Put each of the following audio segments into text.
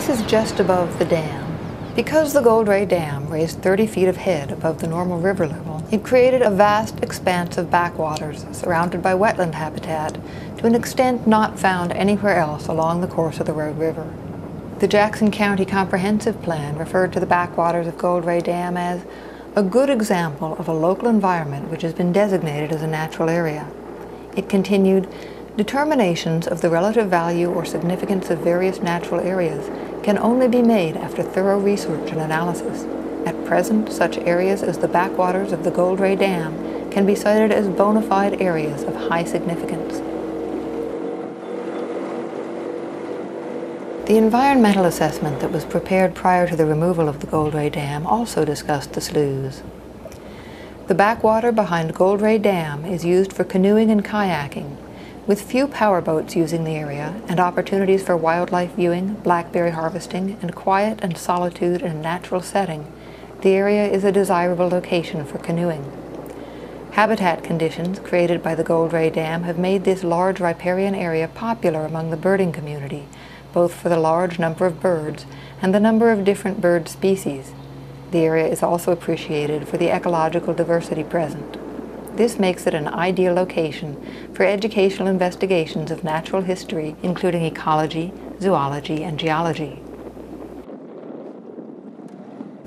This is just above the dam. Because the Gold Ray Dam raised 30 feet of head above the normal river level, it created a vast expanse of backwaters surrounded by wetland habitat to an extent not found anywhere else along the course of the Road River. The Jackson County Comprehensive Plan referred to the backwaters of Gold Ray Dam as a good example of a local environment which has been designated as a natural area. It continued, determinations of the relative value or significance of various natural areas can only be made after thorough research and analysis. At present, such areas as the backwaters of the Gold Ray Dam can be cited as bona fide areas of high significance. The environmental assessment that was prepared prior to the removal of the Gold Ray Dam also discussed the sloughs. The backwater behind Gold Ray Dam is used for canoeing and kayaking, with few powerboats using the area and opportunities for wildlife viewing, blackberry harvesting, and quiet and solitude in a natural setting. The area is a desirable location for canoeing. Habitat conditions created by the Gold Ray Dam have made this large riparian area popular among the birding community, both for the large number of birds and the number of different bird species. The area is also appreciated for the ecological diversity present. This makes it an ideal location for educational investigations of natural history, including ecology, zoology, and geology.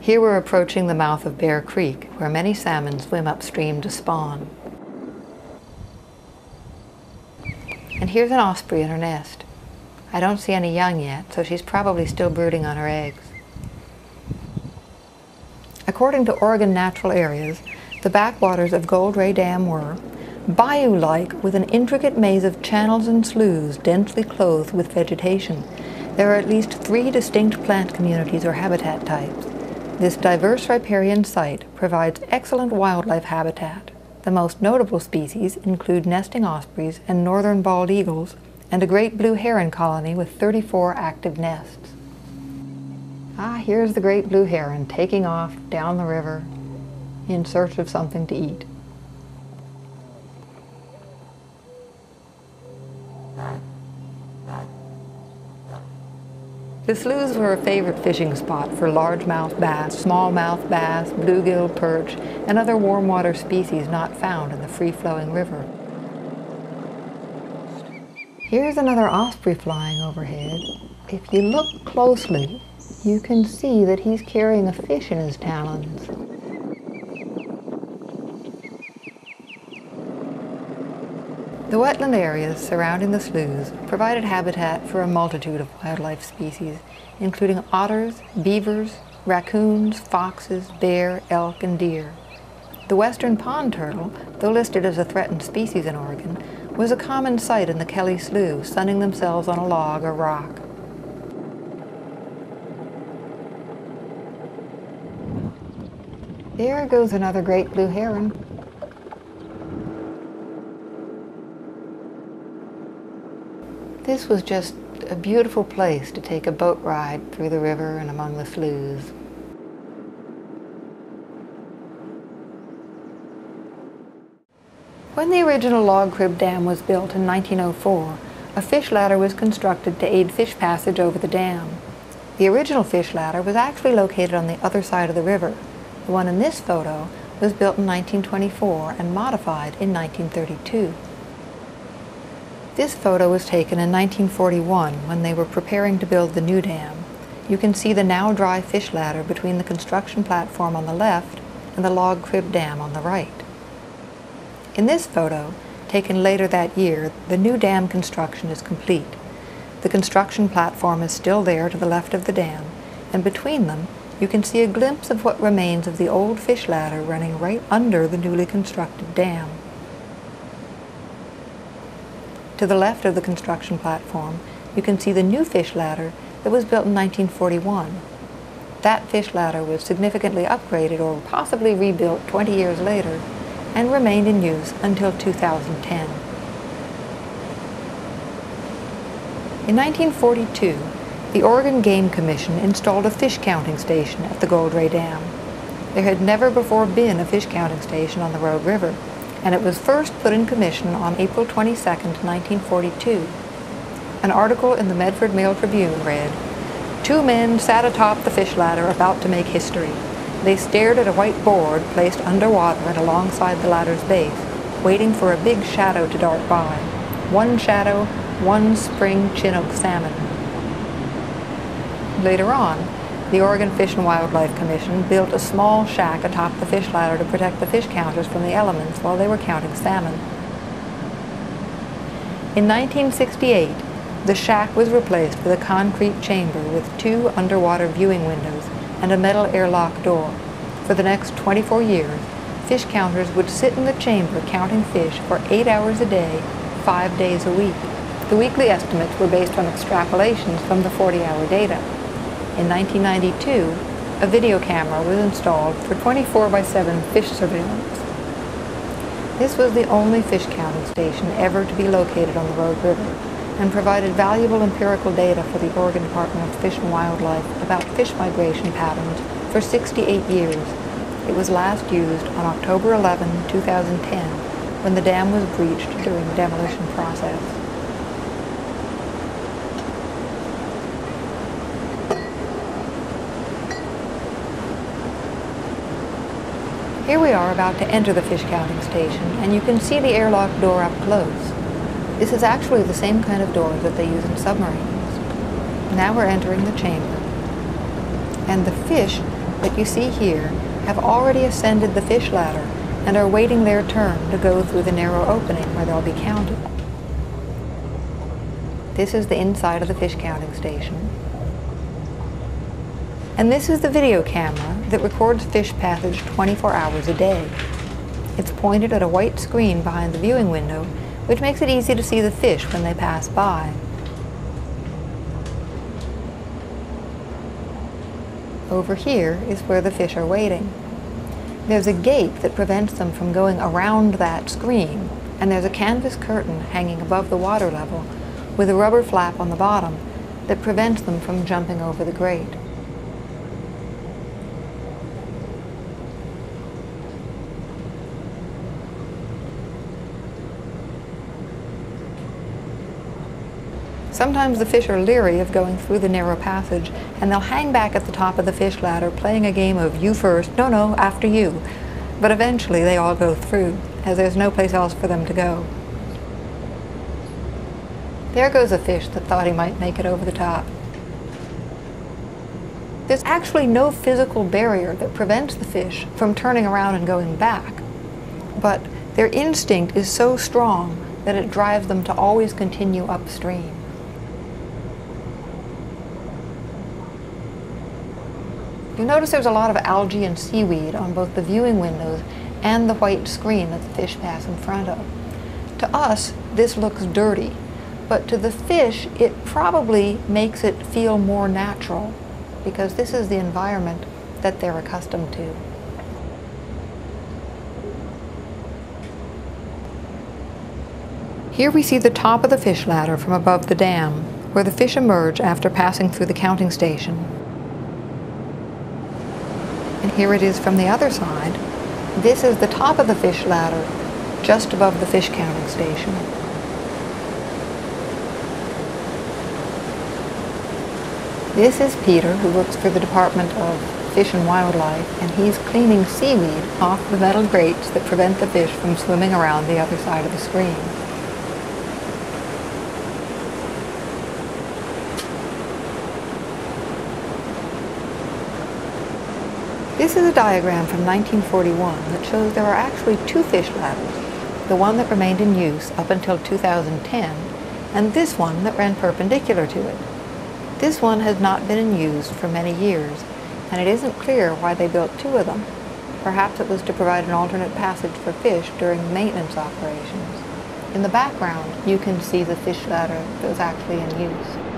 Here we're approaching the mouth of Bear Creek, where many salmon swim upstream to spawn. And here's an osprey in her nest. I don't see any young yet, so she's probably still brooding on her eggs. According to Oregon Natural Areas, the backwaters of Gold Ray Dam were bayou-like with an intricate maze of channels and sloughs densely clothed with vegetation. There are at least 3 distinct plant communities or habitat types. This diverse riparian site provides excellent wildlife habitat. The most notable species include nesting ospreys and northern bald eagles, and a great blue heron colony with 34 active nests. Here's the great blue heron taking off down the river in search of something to eat. The sloughs were a favorite fishing spot for largemouth bass, smallmouth bass, bluegill perch, and other warm water species not found in the free-flowing river. Here's another osprey flying overhead. If you look closely, you can see that he's carrying a fish in his talons. The wetland areas surrounding the sloughs provided habitat for a multitude of wildlife species, including otters, beavers, raccoons, foxes, bear, elk, and deer. The western pond turtle, though listed as a threatened species in Oregon, was a common sight in the Kelly Slough, sunning themselves on a log or rock. There goes another great blue heron. This was just a beautiful place to take a boat ride through the river and among the sloughs. When the original log crib dam was built in 1904, a fish ladder was constructed to aid fish passage over the dam. The original fish ladder was actually located on the other side of the river. The one in this photo was built in 1924 and modified in 1932. This photo was taken in 1941 when they were preparing to build the new dam. You can see the now dry fish ladder between the construction platform on the left and the log crib dam on the right. In this photo, taken later that year, the new dam construction is complete. The construction platform is still there to the left of the dam, and between them you can see a glimpse of what remains of the old fish ladder running right under the newly constructed dam. To the left of the construction platform, you can see the new fish ladder that was built in 1941. That fish ladder was significantly upgraded or possibly rebuilt 20 years later and remained in use until 2010. In 1942, the Oregon Game Commission installed a fish counting station at the Gold Ray Dam. There had never before been a fish counting station on the Road River, and it was first put in commission on April 22, 1942. An article in the Medford Mail Tribune read, Two men sat atop the fish ladder about to make history. They stared at a white board placed underwater and alongside the ladder's base, waiting for a big shadow to dart by. One shadow, one spring Chinook salmon. Later on, the Oregon Fish and Wildlife Commission built a small shack atop the fish ladder to protect the fish counters from the elements while they were counting salmon. In 1968, the shack was replaced with a concrete chamber with 2 underwater viewing windows and a metal airlock door. For the next 24 years, fish counters would sit in the chamber counting fish for 8 hours a day, 5 days a week. The weekly estimates were based on extrapolations from the 40-hour data. In 1992, a video camera was installed for 24/7 fish surveillance. This was the only fish counting station ever to be located on the Rogue River and provided valuable empirical data for the Oregon Department of Fish and Wildlife about fish migration patterns for 68 years. It was last used on October 11, 2010, when the dam was breached during the demolition process. Here we are about to enter the fish counting station, and you can see the airlock door up close. This is actually the same kind of door that they use in submarines. Now we're entering the chamber. And the fish that you see here have already ascended the fish ladder and are waiting their turn to go through the narrow opening where they'll be counted. This is the inside of the fish counting station. And this is the video camera that records fish passage 24 hours a day. It's pointed at a white screen behind the viewing window, which makes it easy to see the fish when they pass by. Over here is where the fish are waiting. There's a gate that prevents them from going around that screen, and there's a canvas curtain hanging above the water level with a rubber flap on the bottom that prevents them from jumping over the grate. Sometimes the fish are leery of going through the narrow passage, and they'll hang back at the top of the fish ladder playing a game of you first, no, after you. But eventually they all go through, as there's no place else for them to go. There goes a fish that thought he might make it over the top. There's actually no physical barrier that prevents the fish from turning around and going back. But their instinct is so strong that it drives them to always continue upstream. You notice there's a lot of algae and seaweed on both the viewing windows and the white screen that the fish pass in front of. To us, this looks dirty, but to the fish, it probably makes it feel more natural, because this is the environment that they're accustomed to. Here we see the top of the fish ladder from above the dam, where the fish emerge after passing through the counting station. And here it is from the other side. This is the top of the fish ladder, just above the fish counting station. This is Peter, who works for the Department of Fish and Wildlife, and he's cleaning seaweed off the metal grates that prevent the fish from swimming around the other side of the screen. This is a diagram from 1941 that shows there are actually 2 fish ladders, the one that remained in use up until 2010, and this one that ran perpendicular to it. This one has not been in use for many years, and it isn't clear why they built 2 of them. Perhaps it was to provide an alternate passage for fish during maintenance operations. In the background, you can see the fish ladder that was actually in use.